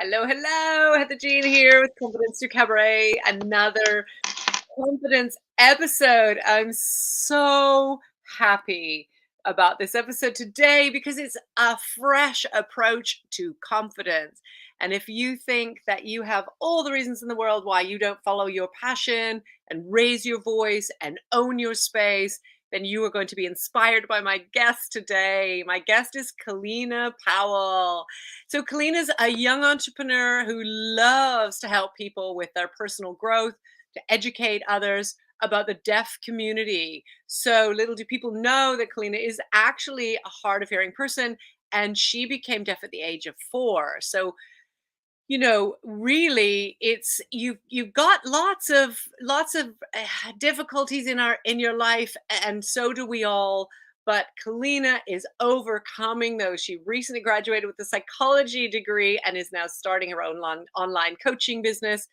Hello, hello. Heather Jean here with Confidence Through Cabaret. Another confidence episode. I'm so happy about this episode today because it's a fresh approach to confidence. And if you think that you have all the reasons in the world why you don't follow your passion and raise your voice and own your space, then you are going to be inspired by my guest today. My guest is Kellina Powell. So Kellina's a young entrepreneur who loves to help people with their personal growth, to educate others about the deaf community. So little do people know that Kellina is actually a hard of hearing person, and she became deaf at the age of 4. So really, it's you've got lots of difficulties in your life, and so do we all. But Kellina is overcoming those. She recently graduated with a psychology degree and is now starting her own online coaching business.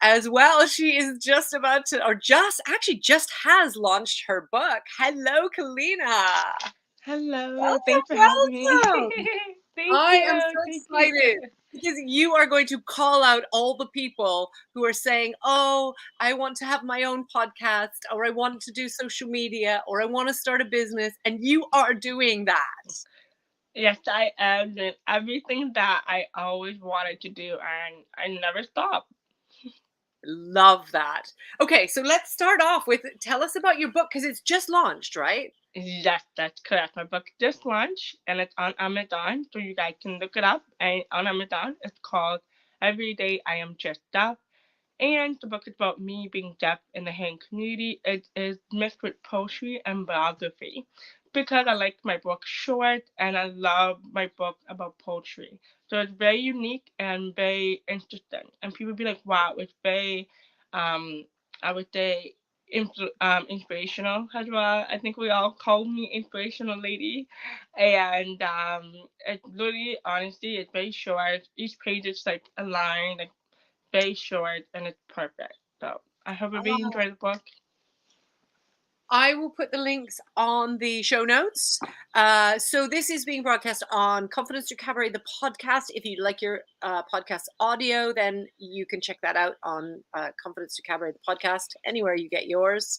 As well, she is just about to, or just has launched her book. Hello, Kellina. Hello, thanks for having me. Welcome, welcome. Thank I am you, so thank you. excited because you are going to call out all the people who are saying, "Oh, I want to have my own podcast, or I want to do social media, or I want to start a business," and you are doing that. Yes, I am doing everything that I always wanted to do, and I never stop. Love that. Okay, so let's start off with tell us about your book because it's just launched, right? Yes, that's correct. My book just launched, and it's on Amazon, so you guys can look it up. And on Amazon, it's called Every Day I Am Just Deaf. And the book is about me being deaf in the hearing community. It is mixed with poetry and biography because I like my book short and I love my book about poetry. So it's very unique and very interesting. And people be like, wow, it's very, um, I would say, inspirational as well. I think we all call me inspirational lady. And it's literally, honestly, it's very short. Each page is like a line, like very short and it's perfect. So I hope you really enjoy the book. I will put the links on the show notes. So this is being broadcast on Confidence Through Cabaret, the podcast. If you like your podcast audio, then you can check that out on Confidence Through Cabaret, the podcast, anywhere you get yours.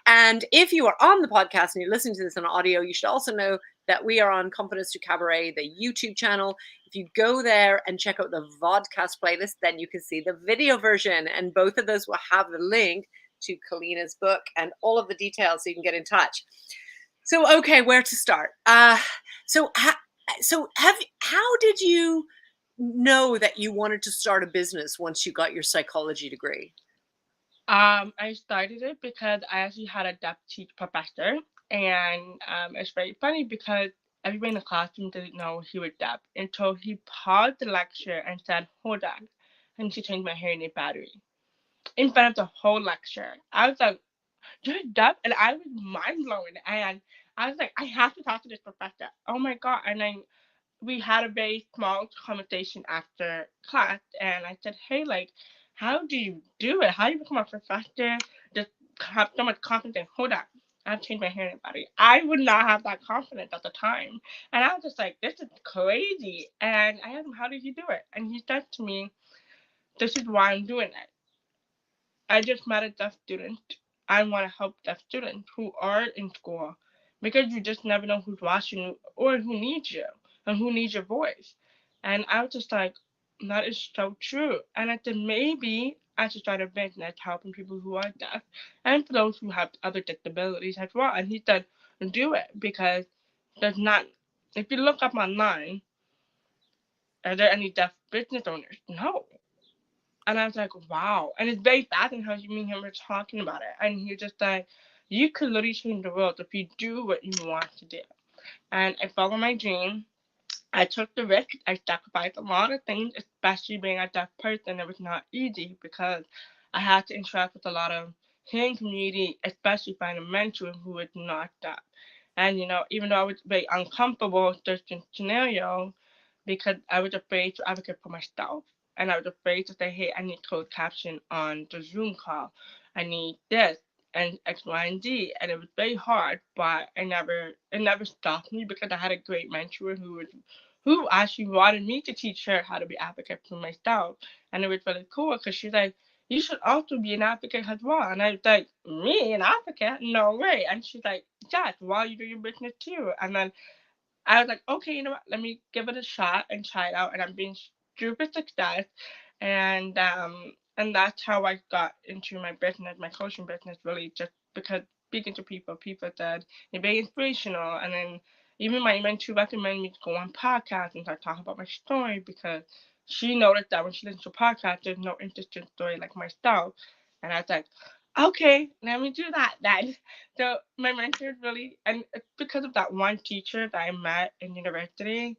And if you are on the podcast and you're listening to this on audio, you should also know that we are on Confidence Through Cabaret, the YouTube channel. If you go there and check out the Vodcast playlist, then you can see the video version. And both of those will have the link to Kellina's book and all of the details so you can get in touch. So, okay, where to start? So, how did you know that you wanted to start a business once you got your psychology degree? I started it because I actually had a deaf teach professor, and it's very funny because everybody in the classroom didn't know he was deaf until he paused the lecture and said, "Hold on," and she changed my hearing aid battery in front of the whole lecture. I was like, "You're deaf," and I was mind blown, and I was like, "I have to talk to this professor." Oh my god! And then we had a very small conversation after class, and I said, "Hey, like, how do you do it? How do you become a professor? Just have so much confidence." Hold on, I've changed my hearing body. I would not have that confidence at the time, and I was just like, "This is crazy." And I asked him, "How did you do it?" And he said to me, "This is why I'm doing it. I just met a deaf student. I want to help deaf students who are in school because you just never know who's watching you or who needs you and who needs your voice." And I was just like, that is so true. And I said, maybe I should start a business helping people who are deaf and for those who have other disabilities as well. And he said, do it because there's not, if you look up online, are there any deaf business owners? No. And I was like, wow. And it's very fascinating how you and him were talking about it. And he was just like, you could literally change the world if you do what you want to do. And I followed my dream. I took the risk. I sacrificed a lot of things, especially being a deaf person. It was not easy because I had to interact with a lot of hearing community, especially finding a mentor who was not deaf. And even though I was very uncomfortable with certain scenario, because I was afraid to advocate for myself. And I was afraid to say, hey, I need closed caption on the Zoom call. I need this and X, Y, and Z. And it was very hard, but it never stopped me because I had a great mentor who actually wanted me to teach her how to be advocate for myself. And it was really cool because she's like, you should also be an advocate as well. And I was like, me, an advocate? No way. And she's like, yes, while you do your business too. And then I was like, okay, you know what? Let me give it a shot and try it out. And I'm being super success. And that's how I got into my business, my coaching business, really just because speaking to people, people said you're very inspirational. And then even my mentor recommended me to go on podcasts and start talking about my story because she noticed that when she listens to podcasts, there's no interesting story like myself. And I was like, okay, let me do that then. So my mentor really, and it's because of that one teacher that I met in university,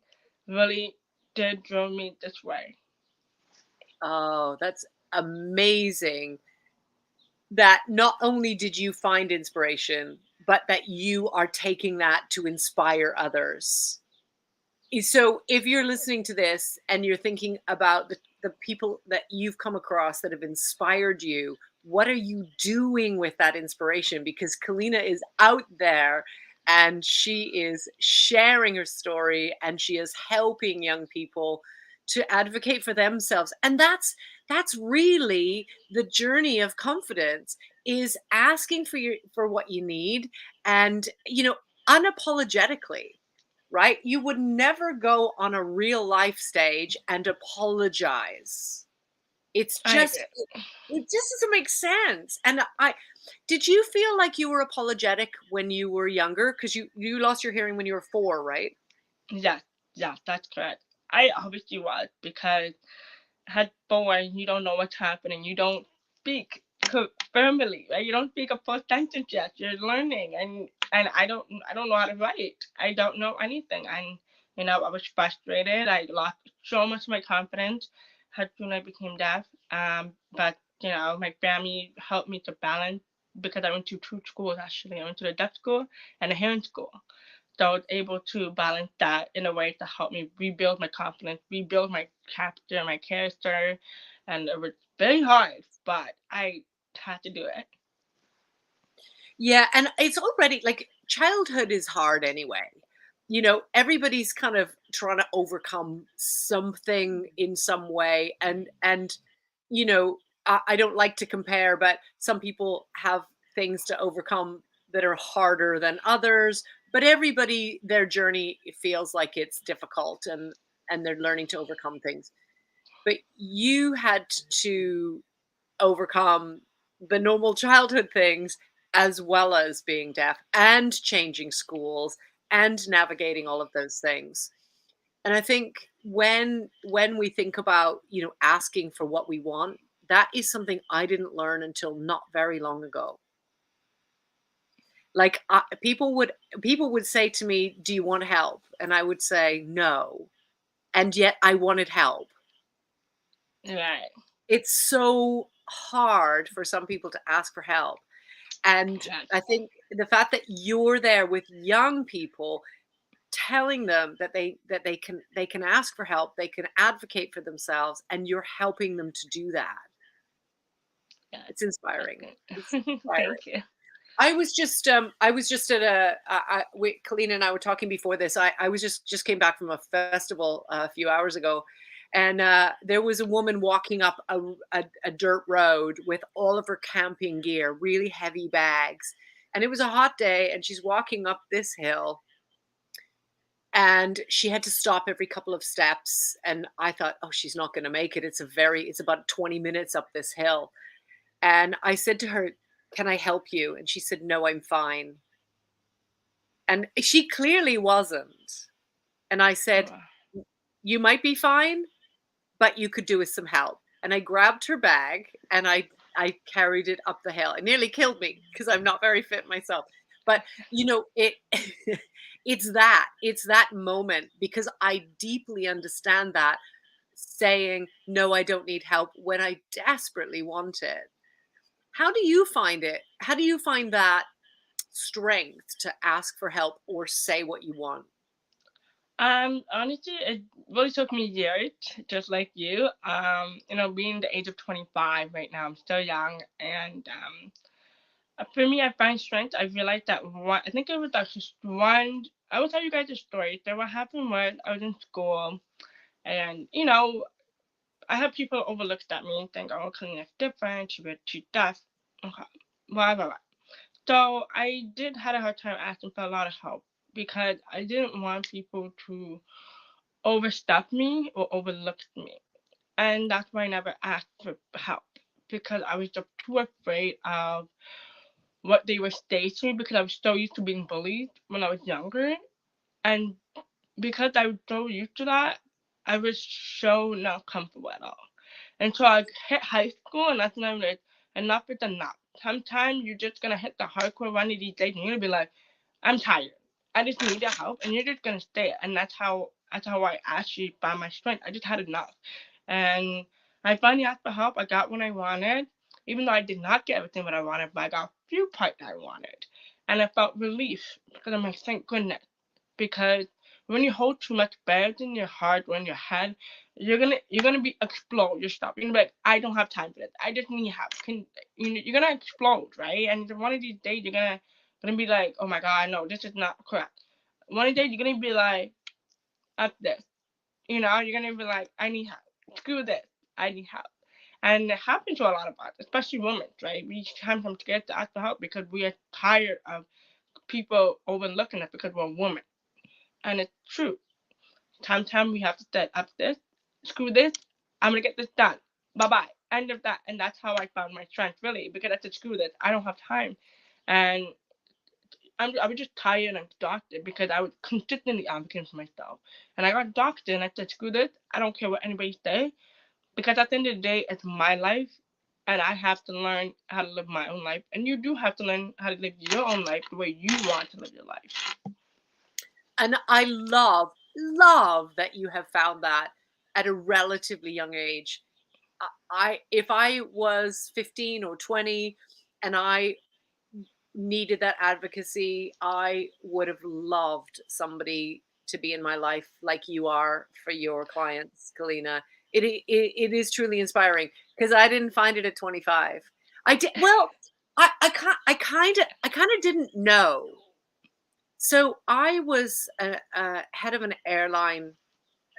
really did draw me this way. Oh, that's amazing. That not only did you find inspiration, but that you are taking that to inspire others. So if you're listening to this and you're thinking about the people that you've come across that have inspired you, what are you doing with that inspiration? Because Kellina is out there and she is sharing her story and she is helping young people to advocate for themselves. And that's really the journey of confidence, is asking for what you need, and unapologetically, right? You would never go on a real life stage and apologize. It's I just agree. it just doesn't make sense. And I did you feel like you were apologetic when you were younger? Because you lost your hearing when you were 4, right? Yes, yes, that's correct. I obviously was because as boy, you don't know what's happening. You don't speak firmly, right? You don't speak a full sentence yet. You're learning, and I don't know how to write. I don't know anything, and I was frustrated. I lost so much of my confidence as soon as I became deaf. But my family helped me to balance because I went to two schools actually. I went to the deaf school and the hearing school. So I was able to balance that in a way to help me rebuild my confidence, rebuild my character, my character, and it was very hard, but I had to do it. Yeah, and it's already like childhood is hard anyway. Everybody's kind of trying to overcome something in some way, and I don't like to compare, but some people have things to overcome that are harder than others. But everybody, their journey feels like it's difficult, and they're learning to overcome things. But you had to overcome the normal childhood things, as well as being deaf and changing schools and navigating all of those things. And I think when we think about, asking for what we want, that is something I didn't learn until not very long ago. Like, people would say to me, "Do you want help?" And I would say, "No." And yet I wanted help. Right. It's so hard for some people to ask for help. And Yes. I think the fact that you're there with young people, telling them that they can ask for help, they can advocate for themselves, and you're helping them to do that. Yes. It's inspiring. It's inspiring. Thank you. I was just at Colleen and I were talking before this. I was just came back from a festival a few hours ago, and there was a woman walking up a dirt road with all of her camping gear, really heavy bags, and it was a hot day, and she's walking up this hill, and she had to stop every couple of steps, and I thought, oh, she's not going to make it. It's about 20 minutes up this hill, and I said to her, "Can I help you?" And she said, "No, I'm fine." And she clearly wasn't. And I said, Oh, "You might be fine, but you could do with some help." And I grabbed her bag and I carried it up the hill. It nearly killed me because I'm not very fit myself. But it it's that moment, because I deeply understand that, saying, "No, I don't need help," when I desperately want it. How do you find it? How do you find that strength to ask for help or say what you want? Honestly, it really took me years, just like you. Being the age of 25 right now, I'm still young, and for me, I find strength. I realized that one. I think it was like just one. I will tell you guys a story. So what happened was I was in school, and I had people overlook at me and think, oh, Kellina's different. She does. Okay, blah blah blah. So I did had a hard time asking for a lot of help because I didn't want people to overstep me or overlook me, and that's why I never asked for help because I was just too afraid of what they would say to me because I was so used to being bullied when I was younger, and because I was so used to that, I was so not comfortable at all. And so I hit high school, and that's when I'm like, enough is enough. Sometimes you're just gonna hit the hardcore one of these days, and you're gonna be like, I'm tired. I just need the help, and you're just gonna stay. And that's how I actually found my strength. I just had enough, and I finally asked for help. I got what I wanted, even though I did not get everything that I wanted, but I got a few parts that I wanted, and I felt relief because I'm like, thank goodness, because when you hold too much bad in your heart or in your head, you're gonna be explode yourself. You're gonna be like, I don't have time for this. I just need help. You're gonna explode, right? And one of these days you're gonna be like, oh my god, no, this is not correct. One of these days you're gonna be like, up this. You're gonna be like, I need help. Screw this. I need help. And it happens to a lot of us, especially women, right? We sometimes scared to ask for help because we are tired of people overlooking us because we're women. And it's true. Sometimes we have to say, up this, screw this, I'm gonna get this done. Bye bye. End of that. And that's how I found my strength, really, because I said, screw this, I don't have time. And I was just tired and exhausted because I was consistently advocating for myself. And I got exhausted and I said, screw this, I don't care what anybody says, because at the end of the day, it's my life. And I have to learn how to live my own life. And you do have to learn how to live your own life the way you want to live your life. And I love that you have found that at a relatively young age. If I was 15 or 20 and I needed that advocacy, I would have loved somebody to be in my life like you are for your clients, Kellina. It is truly inspiring because I didn't find it at 25. I did well. I kind of didn't know. So I was a head of an airline,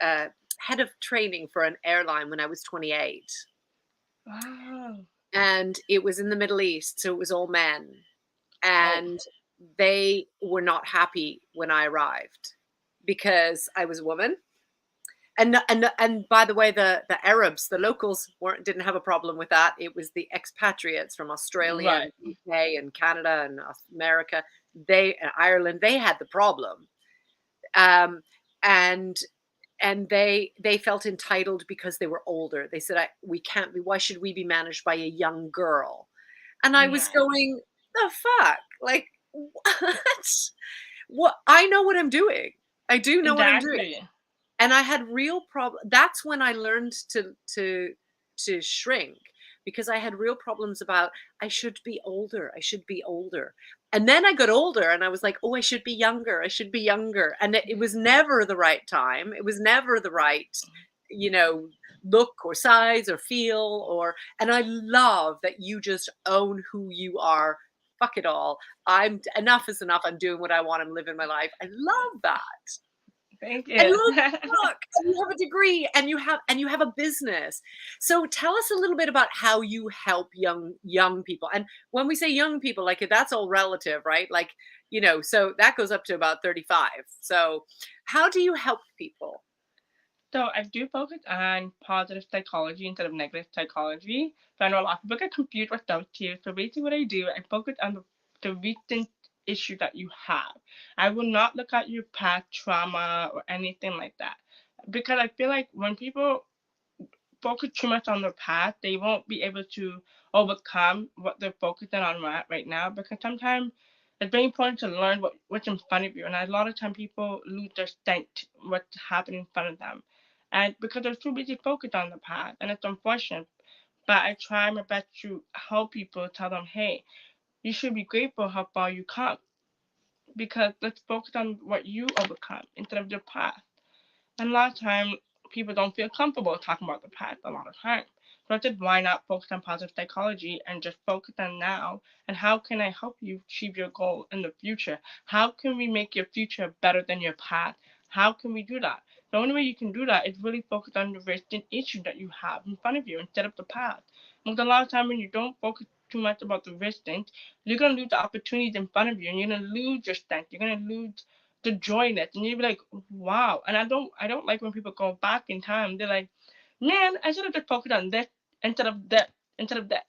uh, head of training for an airline when I was 28, Wow. and it was in the Middle East, so it was all men, Oh, and they were not happy when I arrived because I was a woman. And by the way, the Arabs, the locals didn't have a problem with that. It was the expatriates from Australia right. and UK and Canada and America, they and Ireland, they had the problem. Um, and they felt entitled because they were older. They said, we can't be, why should we be managed by a young girl? And I was Right. going, the fuck? Like, what? What? I know what I'm doing. I do know what I'm doing. Exactly. And I had real problem. That's when I learned to shrink, because I had real problems about, I should be older. I should be older. And then I got older and I was like, oh, I should be younger. I should be younger. And it was never the right time. It was never the right, you know, look or size or feel or, and I love that you just own who you are. Fuck it all. I'm enough is enough. I'm doing what I want. I'm living my life. I love that. Thank And you. look, and you have a degree and you have a business. So tell us a little bit about how you help young people. And when we say young people, like that's all relative, right? Like, so that goes up to about 35. So how do you help people? So I do focus on positive psychology instead of negative psychology. So I know a lot of people get confused with those two. So basically what I do, I focus on the recent issue that you have. I will not look at your past trauma or anything like that. Because I feel like when people focus too much on their past, they won't be able to overcome what they're focusing on right now. Because sometimes it's very important to learn what's in front of you. And a lot of time people lose their sight what's happening in front of them. And because they're too busy focused on the past. And it's unfortunate. But I try my best to help people, tell them, hey, you should be grateful how far you come. Because let's focus on what you overcome instead of your past. And a lot of time people don't feel comfortable talking about the past a lot of time. So I said, why not focus on positive psychology and just focus on now? And how can I help you achieve your goal in the future? How can we make your future better than your past? How can we do that? The only way you can do that is really focus on the recent issue that you have in front of you instead of the past. Because a lot of time when you don't focus too much about the recent, you're gonna lose the opportunities in front of you, and you're gonna lose your strength. You're gonna lose the joy in it, and you'll be like, wow. And I don't like when people go back in time. They're like, man, I should have just focused on this instead of that, instead of that,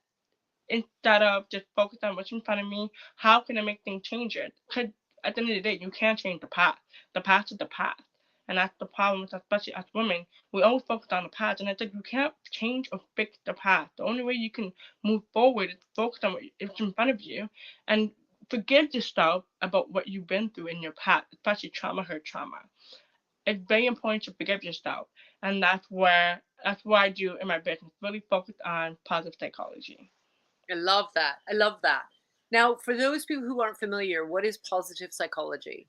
instead of just focus on what's in front of me. How can I make things change it? Because at the end of the day, you can't change the past. The past is the past. And that's the problem with, especially as women. We always focus on the past, and it's like you can't change or fix the past. The only way you can move forward is focus on what is in front of you, and forgive yourself about what you've been through in your past, especially trauma, hurt trauma. It's very important to forgive yourself, and that's what I do in my business. Really focus on positive psychology. I love that. I love that. Now, for those people who aren't familiar, what is positive psychology?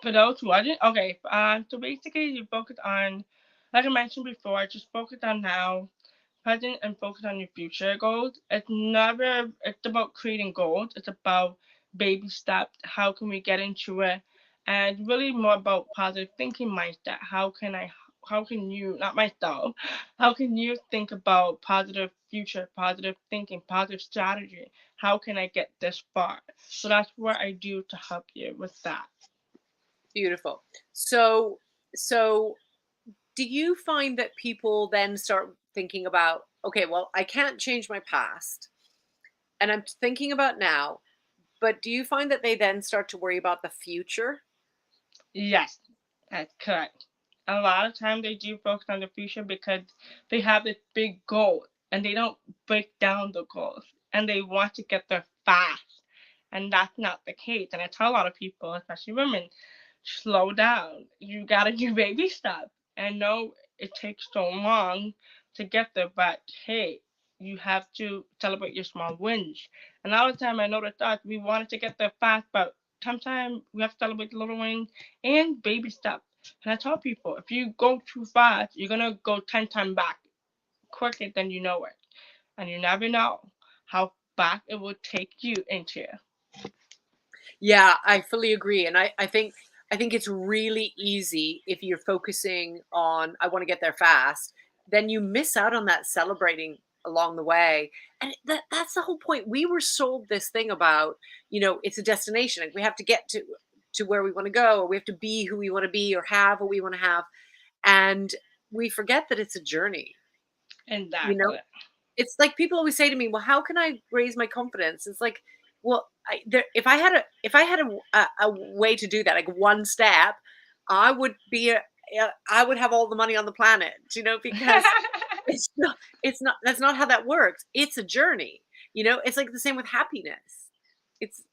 For those who are okay, so basically you focus on, like I mentioned before, just focus on now, present, and focus on your future goals. It's about creating goals. It's about baby steps. How can we get into it? And really more about positive thinking mindset. How can you, not myself, how can you think about positive future, positive thinking, positive strategy? How can I get this far? So that's what I do to help you with that. Beautiful. So do you find that people then start thinking about, okay, well, I can't change my past and I'm thinking about now, but do you find that they then start to worry about the future? Yes, that's correct. A lot of time they do focus on the future because they have this big goal and they don't break down the goals and they want to get there fast. And that's not the case. And I tell a lot of people, especially women, slow down. You gotta do baby steps. And no, it takes so long to get there, but hey, you have to celebrate your small wins. And a lot of time I noticed that we wanted to get there fast, but sometimes we have to celebrate the little wins and baby steps. And I tell people, if you go too fast, you're gonna go 10 times back quicker than you know it. And you never know how back it will take you into. Yeah, I fully agree. And I think it's really easy if you're focusing on I want to get there fast, then you miss out on that celebrating along the way. And that's the whole point. We were sold this thing about, it's a destination. Like we have to get to where we want to go, or we have to be who we want to be, or have what we want to have. And we forget that it's a journey. You know, Exactly. it's like people always say to me, "Well, how can I raise my confidence?" It's like, well, if I had a way to do that, like one step, I would be I would have all the money on the planet, because it's not that's not how that works. It's a journey. It's like the same with happiness. It's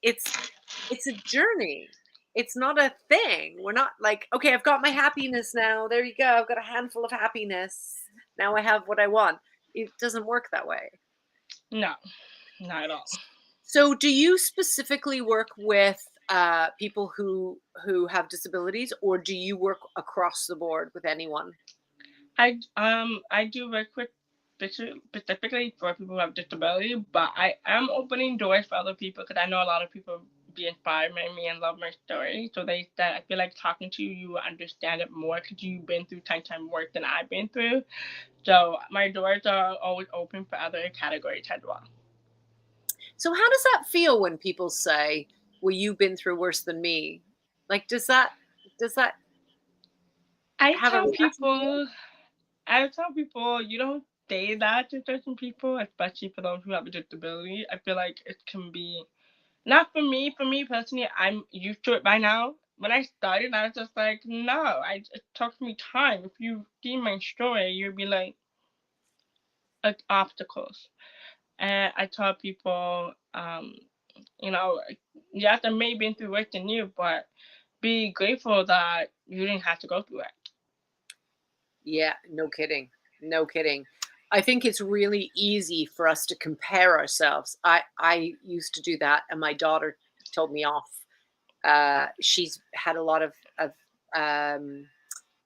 a journey. It's not a thing. We're not like, okay, I've got my happiness now. There you go. I've got a handful of happiness. Now I have what I want. It doesn't work that way. No, not at all. So, do you specifically work with people who have disabilities, or do you work across the board with anyone? I do work with specifically for people who have disability, but I am opening doors for other people because I know a lot of people be inspired by me and love my story. So they said I feel like talking to you, you will understand it more because you've been through time worse than I've been through. So my doors are always open for other categories as well. So, how does that feel when people say, "Well, you've been through worse than me"? Like, does that I have a tell reaction to you? people I tell people you don't say that to certain people, especially for those who have a disability. I feel like it can be not for me. For me personally, I'm used to it by now. When I started, I was just like, no, it took me time. If you see my story, you'd be like, obstacles. And I tell people, you know, yes, I may have been through worse than you, but be grateful that you didn't have to go through it. Yeah, no kidding. No kidding. I think it's really easy for us to compare ourselves. I used to do that, and my daughter told me off. She's had a lot of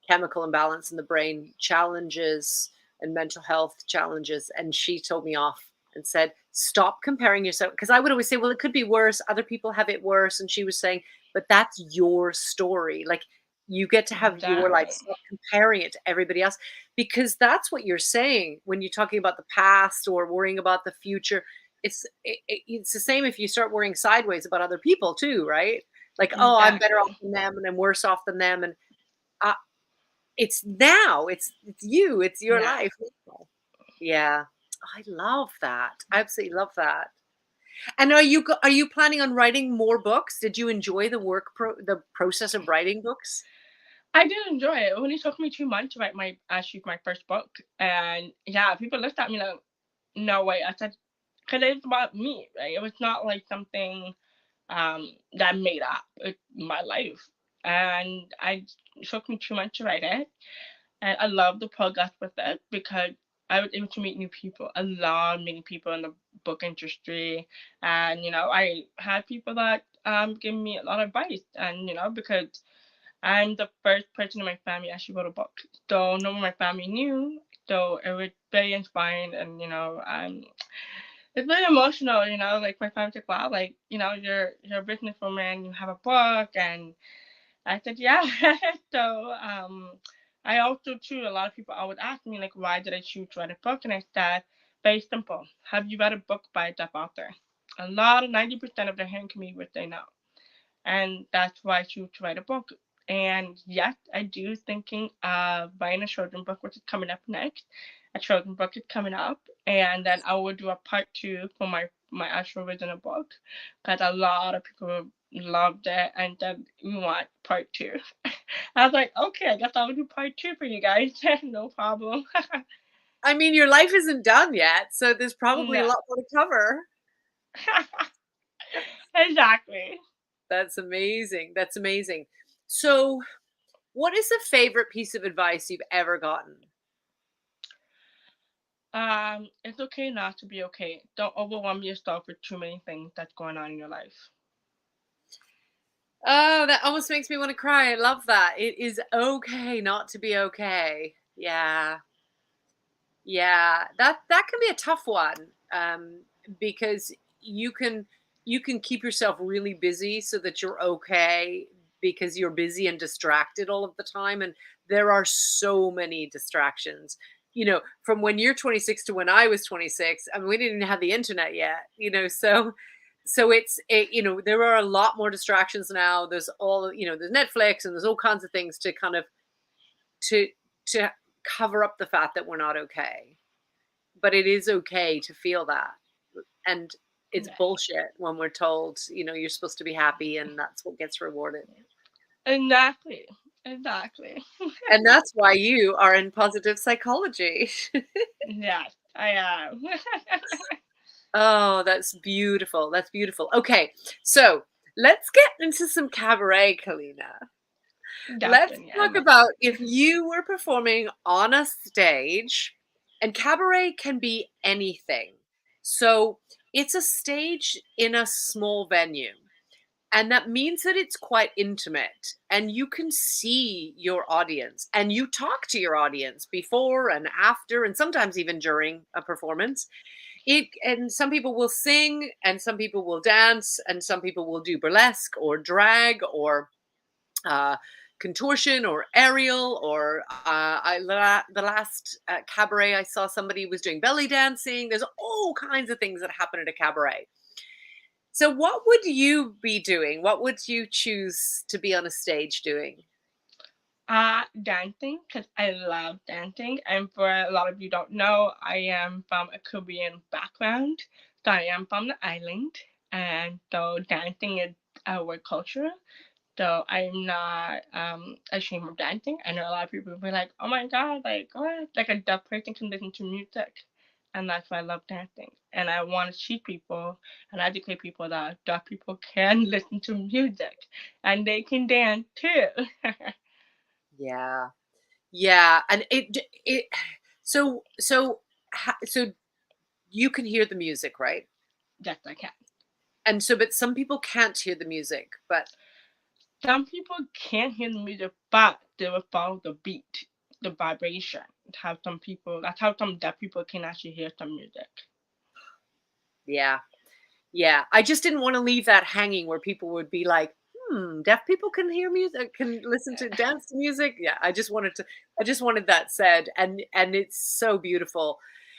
chemical imbalance in the brain challenges, and mental health challenges. And she told me off and said, stop comparing yourself. Because I would always say, well, it could be worse. Other people have it worse. And she was saying, but that's your story. Like, you get to have your life. Exactly. Stop comparing it to everybody else, because that's what you're saying when you're talking about the past or worrying about the future. It's the same if you start worrying sideways about other people too, right? Like, oh, I'm better off Exactly. than them and I'm worse off than them. And uh, it's now, it's you, it's your Yeah. life. Yeah, I love that. I absolutely love that. And are you planning on writing more books? Did you enjoy the process of writing books? I did enjoy it. It only took me 2 months to write my actually my first book, and yeah, people looked at me like, "No way." I said, "Cause it's about me, right? It was not like something that made up my life." And it took me 2 months to write it, and I love the progress with it because I was able to meet new people. I love meeting people in the book industry, and I had people that give me a lot of advice, and because I'm the first person in my family actually wrote a book. So no one in my family knew. So it was very inspiring, and it's very emotional. Like my family's like, "Wow, like you're a businesswoman, you have a book," and I said, "Yeah." So I also too a lot of people always ask me like, "Why did I choose to write a book?" And I said, very simple. Have you read a book by a deaf author? A lot of 90% of the hearing community would say no, and that's why I choose to write a book. And yes, I do thinking of writing a children's book, which is coming up next. A children's book is coming up, and then I will do a part two for my actual original book, because a lot of people loved it and then we want part two. I was like, okay, I guess I'll do part two for you guys. No problem. I mean, your life isn't done yet, so there's probably a No. lot more to cover. Exactly. That's amazing. That's amazing. So, what is a favorite piece of advice you've ever gotten? It's okay not to be okay. Don't overwhelm yourself with too many things that's going on in your life. Oh, that almost makes me want to cry. I love that. It is okay not to be okay. Yeah. Yeah. That can be a tough one. Because you can you can keep yourself really busy so that you're okay, because you're busy and distracted all of the time, and there are so many distractions. From when you're 26 to when I was 26, I mean, we didn't even have the internet yet, so there are a lot more distractions now. There's there's Netflix and there's all kinds of things to kind of to to cover up the fact that we're not okay. But it is okay to feel that. And it's Yeah. bullshit when we're told, you're supposed to be happy and that's what gets rewarded. Exactly. Exactly. And that's why you are in positive psychology. Yes, I am. Oh, that's beautiful. That's beautiful. Okay, so let's get into some cabaret, Kalina. Let's Definitely, I talk love about it. if you were performing on a stage, and cabaret can be anything. So it's a stage in a small venue. And that means that it's quite intimate and you can see your audience and you talk to your audience before and after and sometimes even during a performance. And some people will sing and some people will dance and some people will do burlesque or drag or uh, contortion or aerial or the last cabaret I saw, somebody was doing belly dancing. There's all kinds of things that happen at a cabaret. So what would you be doing? What would you choose to be on a stage doing? Dancing, because I love dancing. And for a lot of you don't know, I am from a Caribbean background. So I am from the island. And so dancing is our culture. So I'm not ashamed of dancing. I know a lot of people will be like, oh my God, like what? Like a deaf person can listen to music. And that's why I love dancing. And I want to teach people and educate people that deaf people can listen to music and they can dance too. Yeah. Yeah, and it so you can hear the music, right? Yes, I can. And so but some people can't hear the music, but Some people can't hear the music, but they will follow the beat. the vibration. That's how some deaf people can actually hear some music. Yeah. Yeah. I just didn't want to leave that hanging where people would be like, deaf people can hear music, can listen to dance to music. Yeah. I just wanted that said. And it's so beautiful.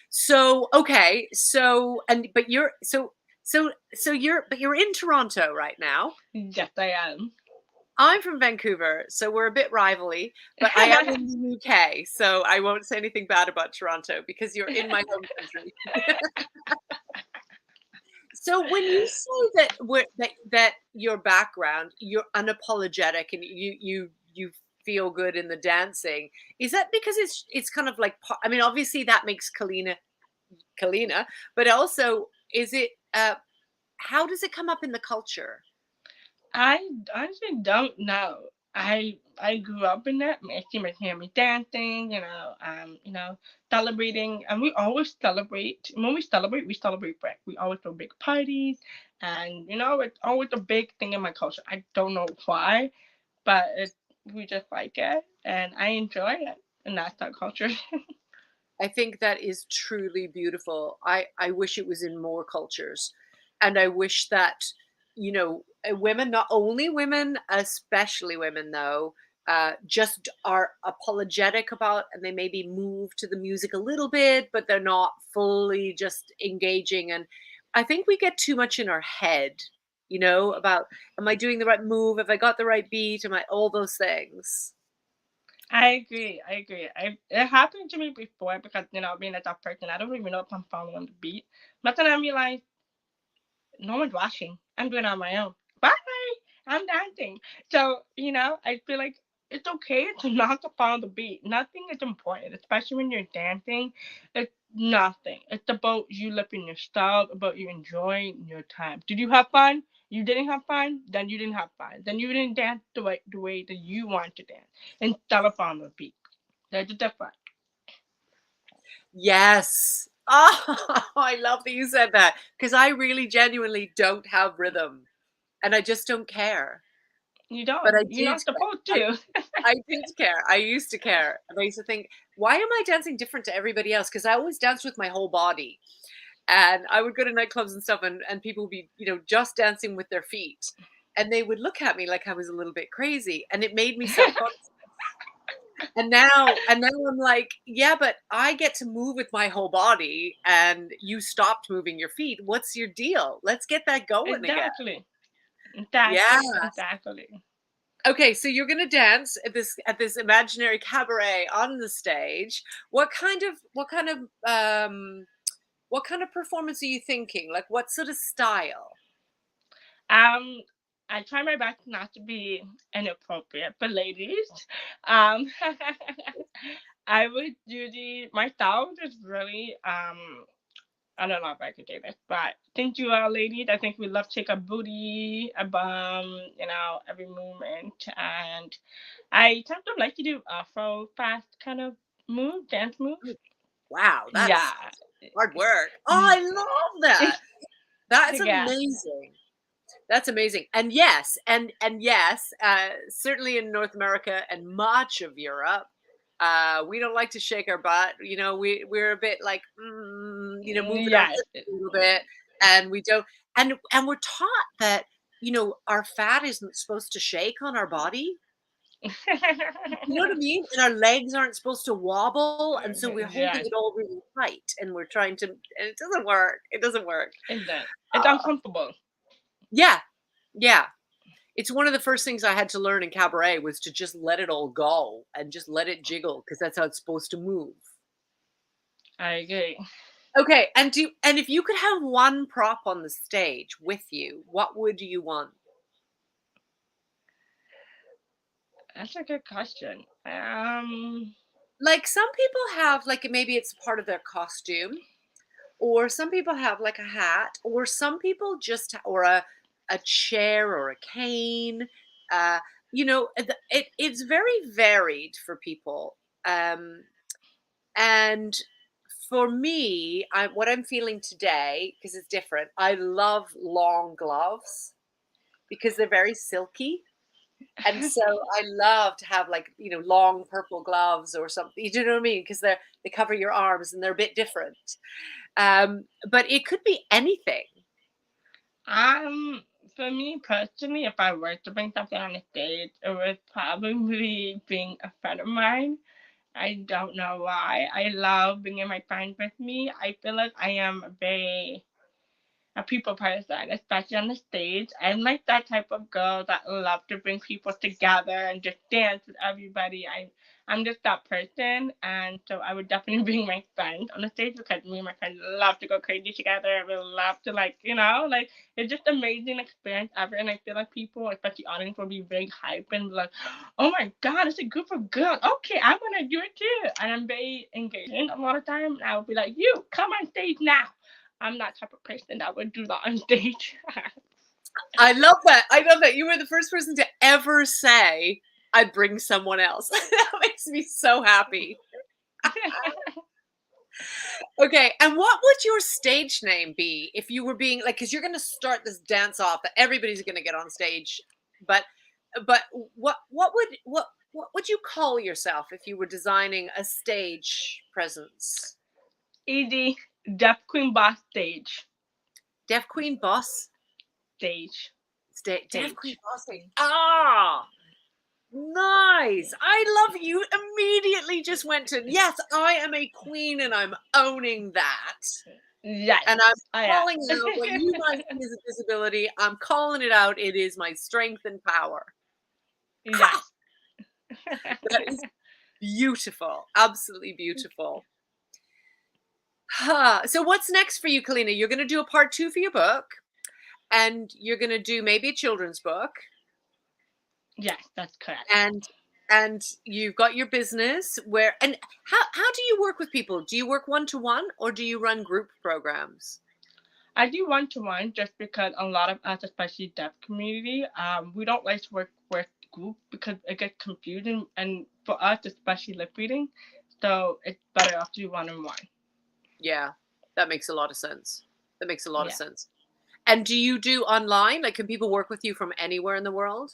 So, okay. So, but you're in Toronto right now. Yes, I am. I'm from Vancouver, so we're a bit rivalry, but I am in the UK, so I won't say anything bad about Toronto because you're in my home country. So when you say that your background, you're unapologetic and you feel good in the dancing, is that because it's kind of like I mean, obviously that makes Kellina, but also is it how does it come up in the culture? I honestly don't know. I grew up in that. My teammates hear me dancing, celebrating, and we always celebrate. When we celebrate big. We always throw big parties, and it's always a big thing in my culture. I don't know why, but we just like it, and I enjoy it, and that's our culture. I think that is truly beautiful. I wish it was in more cultures. And I wish that, women, not only women, especially women though, just are apologetic about and they maybe move to the music a little bit, but they're not fully just engaging. And I think we get too much in our head, about am I doing the right move? Have I got the right beat? Am I all those things? I agree. I agree. It happened to me before because being a tough person, I don't even know if I'm following the beat. But then I realized no one's watching. I'm doing it on my own. Bye. I'm dancing. So I feel like it's okay to not to follow the beat. Nothing is important, especially when you're dancing. It's nothing. It's about you living your style, about you enjoying your time. Did you have fun? You didn't have fun, then you didn't have fun. Then you didn't dance the way that you want to dance instead of on the beat. There's a difference. Yes. Oh, I love that you said that because I really genuinely don't have rhythm and I just don't care. You But don't. I You're did not supposed to. I did care. I used to care. And I used to think, why am I dancing different to everybody else? Because I always danced with my whole body. And I would go to nightclubs and stuff and people would be, just dancing with their feet. And they would look at me like I was a little bit crazy. And it made me self-conscious. And now I'm like, yeah, but I get to move with my whole body and you stopped moving your feet. What's your deal? Let's get that going again. Exactly. Yeah. Exactly. Exactly. Okay, so you're gonna dance at this imaginary cabaret on the stage. What kind of performance are you thinking? Like what sort of style? Um, I try my best not to be inappropriate for ladies. Um, I would do my style is really I don't know if I could do this, but since you are ladies, I think we love to shake a booty, a bum, every movement, and I sometimes like to do Afro fast kind of dance moves. Wow, that's Yeah. hard work. Oh, Mm, I love that. That's yeah. amazing. That's amazing. And yes, certainly in North America and much of Europe, we don't like to shake our butt. We're a bit like, moving our Yeah. hips a little bit, and we don't. And we're taught that our fat isn't supposed to shake on our body. You know what I mean? And our legs aren't supposed to wobble, and so we're holding Yes. it all really tight, and we're trying to, and it doesn't work. It doesn't work. And then it's Uh, uncomfortable. yeah, yeah. It's one of the first things I had to learn in cabaret was to just let it all go and just let it jiggle because that's how it's supposed to move. I agree. Okay, and if you could have one prop on the stage with you, what would you want? That's a good question. Like some people have like maybe it's part of their costume, or some people have like a hat, or some people just or a chair or a cane. Uh, it's very varied for people. And for me, what I'm feeling today, because it's different, I love long gloves because they're very silky. And so I love to have like, long purple gloves or something. You know what I mean? Because they cover your arms and they're a bit different. But it could be anything. Um, for me personally, if I were to bring something on the stage, it would probably being a friend of mine. I don't know why. I love bringing my friends with me. I feel like I am a people person, especially on the stage. I'm like that type of girl that love to bring people together and just dance with everybody. I'm just that person, and so I would definitely bring my friends on the stage because me and my friends love to go crazy together. We love to like it's just amazing experience ever. And I feel like people, especially audience, will be very hyped and be like, oh my god, it's a group of girls. Okay, I want to do it too. And I'm very engaging a lot of time. And I would be like, you come on stage now. I'm that type of person that would do that on stage. I love that. I love that. You were the first person to ever say, I'd bring someone else. That makes me so happy. Okay. And what would your stage name be if you were being like, because you're going to start this dance off that everybody's going to get on stage. But what would you call yourself if you were designing a stage presence? Easy, Deaf Queen Boss stage. Deaf Queen Boss Stage. Deaf Queen Boss stage. Ah, nice. I love you. Immediately just went to, yes, I am a queen and I'm owning that. Yes. And I'm I calling out what you might see as a disability. I'm calling it out. It is my strength and power. Yes. That is beautiful. Absolutely beautiful. So what's next for you, Kellina? You're going to do a part 2 for your book, and you're going to do maybe a children's book. Yes, that's correct. And you've got your business and how do you work with people? Do you work one-to-one or do you run group programs? I do one-to-one just because a lot of us, especially deaf community, we don't like to work with group because it gets confusing, and for us, especially lip reading, so it's better off to do one-on-one. Yeah, that makes a lot of sense. That makes a lot of Yeah. sense. And do you do online? Like, can people work with you from anywhere in the world?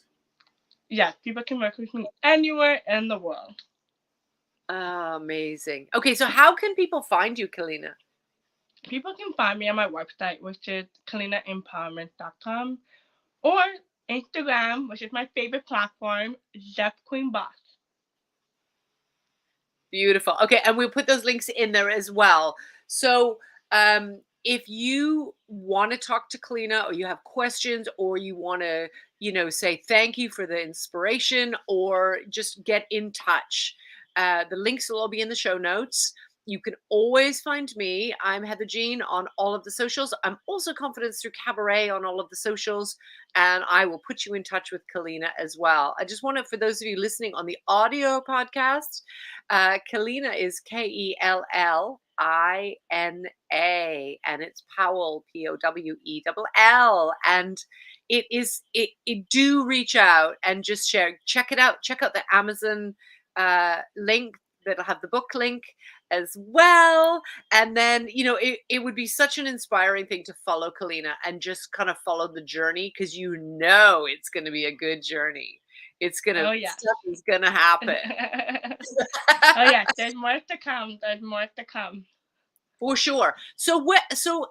Yes, people can work with me anywhere in the world. Amazing. Okay, so how can people find you, Kellina? People can find me on my website, which is KellinaEmpowerment.com, or Instagram, which is my favorite platform, Deaf Queen Boss. Beautiful. Okay, and we'll put those links in there as well. So if you want to talk to Kellina or you have questions or you want to, say thank you for the inspiration or just get in touch, the links will all be in the show notes. You can always find me. I'm Heather Jean on all of the socials. I'm also Confidence Through Cabaret on all of the socials, and I will put you in touch with Kellina as well. I just want to, for those of you listening on the audio podcast, Kellina is Kellina, and it's Powell, Powell. And it do reach out and just share. Check it out. Check out the Amazon link that'll have the book link as well. And then, it would be such an inspiring thing to follow Kellina and just kind of follow the journey, because it's going to be a good journey. Stuff is going to happen. Oh yeah, there's more to come. There's more to come. For sure. So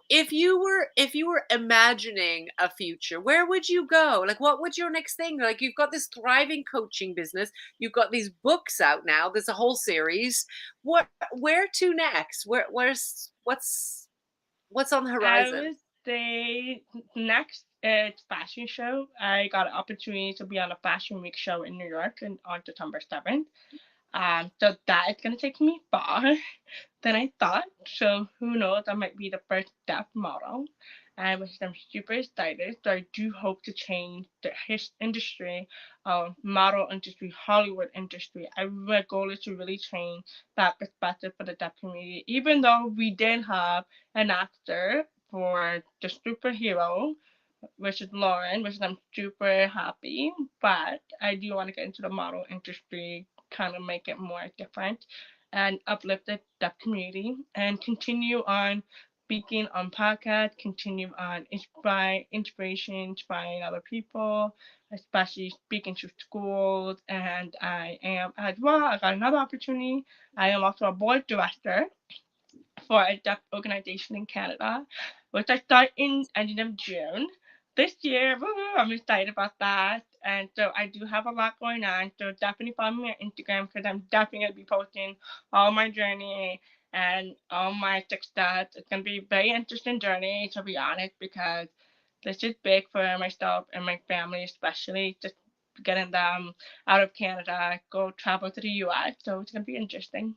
if you were imagining a future, where would you go? Like, what would your next thing? Like, you've got this thriving coaching business, you've got these books out now, there's a whole series. Where to next? What's on the horizon? I would say next it's fashion show. I got an opportunity to be on a fashion week show in New York on September 7th. So that is gonna take me far than I thought. So who knows? I might be the first deaf model, which I'm super excited. So I do hope to change his industry, model industry, Hollywood industry. My goal is to really change that perspective for the deaf community. Even though we did have an actor for the superhero, which is Lauren, which I'm super happy. But I do want to get into the model industry, kind of make it more different and uplift the deaf community and continue on speaking on podcasts, continue on inspiring other people, especially speaking to schools. And I am as well, I got another opportunity. I am also a board director for a deaf organization in Canada, which I start in ending of June this year. Woo, I'm excited about that. And so I do have a lot going on. So definitely follow me on Instagram because I'm definitely gonna be posting all my journey and all my success. It's gonna be a very interesting journey, to be honest, because this is big for myself and my family, especially just getting them out of Canada, go travel to the US. So it's gonna be interesting.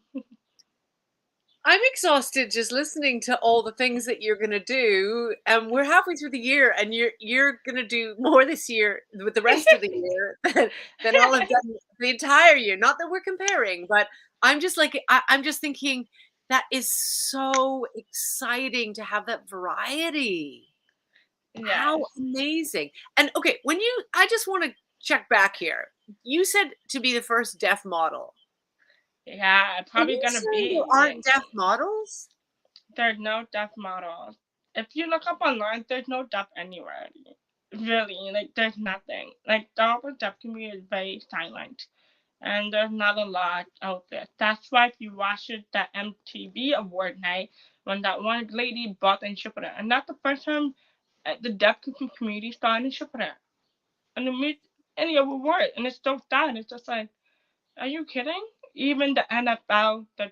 I'm exhausted just listening to all the things that you're gonna do, and we're halfway through the year, and you're gonna do more this year with the rest of the year than I'll have done the entire year. Not that we're comparing, but I'm just like I'm just thinking that is so exciting to have that variety. How Yes. amazing! And okay, I just want to check back here. You said to be the first deaf model. Yeah, Are probably you gonna saying there be. aren't deaf models? There's no deaf models. If you look up online, there's no deaf anywhere. Really, like there's nothing. Like the deaf community is very silent, and there's not a lot out there. That's why if you watch it, the MTV award night when that one lady bought and shipped it, and that's the first time the deaf community started and shipped it, and it made any award, and it's so sad. It's just like, are you kidding? Even the NFL, the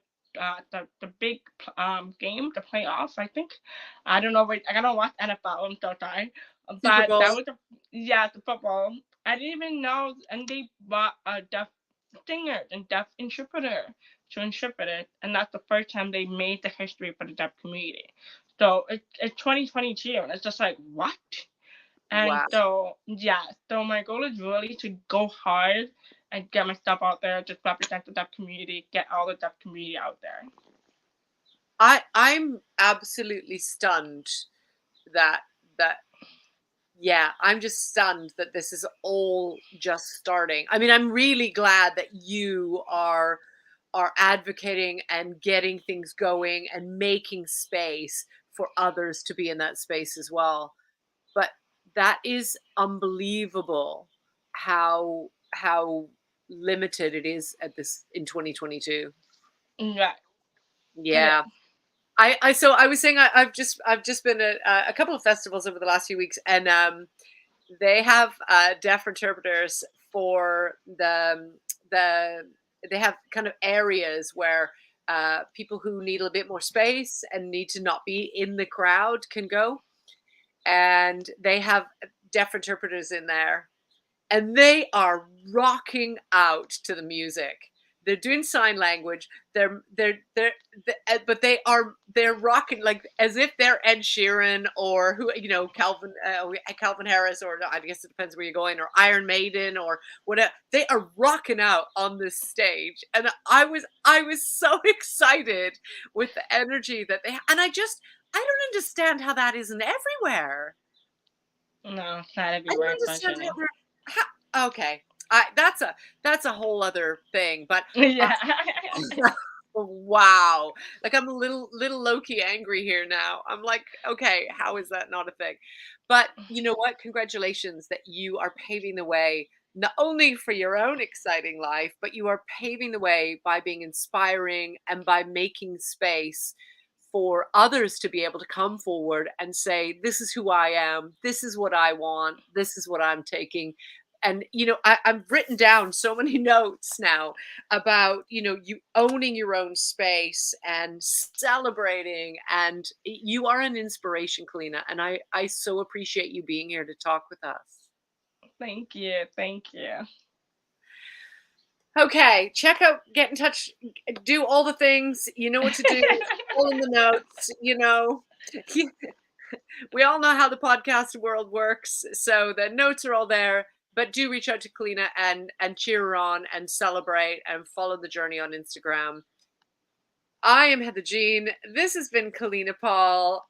big game, the playoffs. I think I don't know. Wait, I gotta watch NFL. I'm so sorry, Super but that Bowl. was the football. I didn't even know, and they bought a deaf singer and deaf interpreter to interpret it, and that's the first time they made the history for the deaf community. So it's 2022, and it's just like what? And Wow. so, yeah, so my goal is really to go hard and get my stuff out there, just represent the deaf community, get all the deaf community out there. I'm absolutely stunned that that yeah, I'm just stunned that this is all just starting. I mean, I'm really glad that you are advocating and getting things going and making space for others to be in that space as well. But that is unbelievable how limited it is at this in 2022. Yeah, yeah. Yeah. So I was saying I've just been at a couple of festivals over the last few weeks, and they have deaf interpreters for the they have kind of areas where people who need a bit more space and need to not be in the crowd can go, and they have deaf interpreters in there, and they are rocking out to the music. They're doing sign language. But they're rocking like as if they're Ed Sheeran or who Calvin Harris, or I guess it depends where you're going, or Iron Maiden or whatever. They are rocking out on this stage, and I was so excited with the energy that they. And I don't understand how that isn't everywhere. No, it's not I don't everywhere, understand unfortunately. okay. That's a whole other thing, but Yeah. wow. Like I'm a little low-key angry here now. I'm like, okay, how is that not a thing? But you know what? Congratulations that you are paving the way not only for your own exciting life, but you are paving the way by being inspiring and by making space for others to be able to come forward and say, this is who I am, this is what I want, this is what I'm taking. And I've written down so many notes now about you owning your own space and celebrating, and you are an inspiration, Kellina, and I so appreciate you being here to talk with us. Thank you. Thank you. Okay, check out, get in touch, do all the things, you know what to do, all in the notes. We all know how the podcast world works, so the notes are all there. But do reach out to Kellina and cheer her on and celebrate and follow the journey on Instagram. I am Heather Jean. This has been Kellina Powell.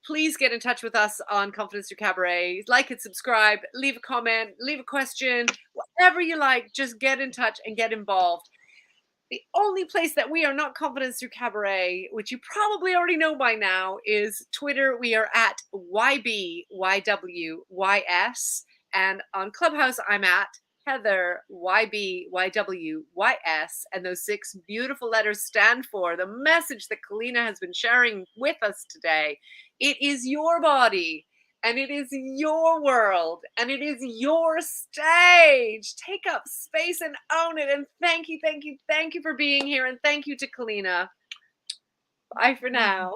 Please get in touch with us on Confidence Through Cabaret. Like and subscribe. Leave a comment. Leave a question. Whatever you like. Just get in touch and get involved. The only place that we are not Confidence Through Cabaret, which you probably already know by now, is Twitter. We are at YBYWYS. And on Clubhouse, I'm at Heather YBYWYS. And those 6 beautiful letters stand for the message that Kellina has been sharing with us today. It is your body. And it is your world, and it is your stage. Take up space and own it. And thank you for being here. And thank you to Kellina. Bye for now.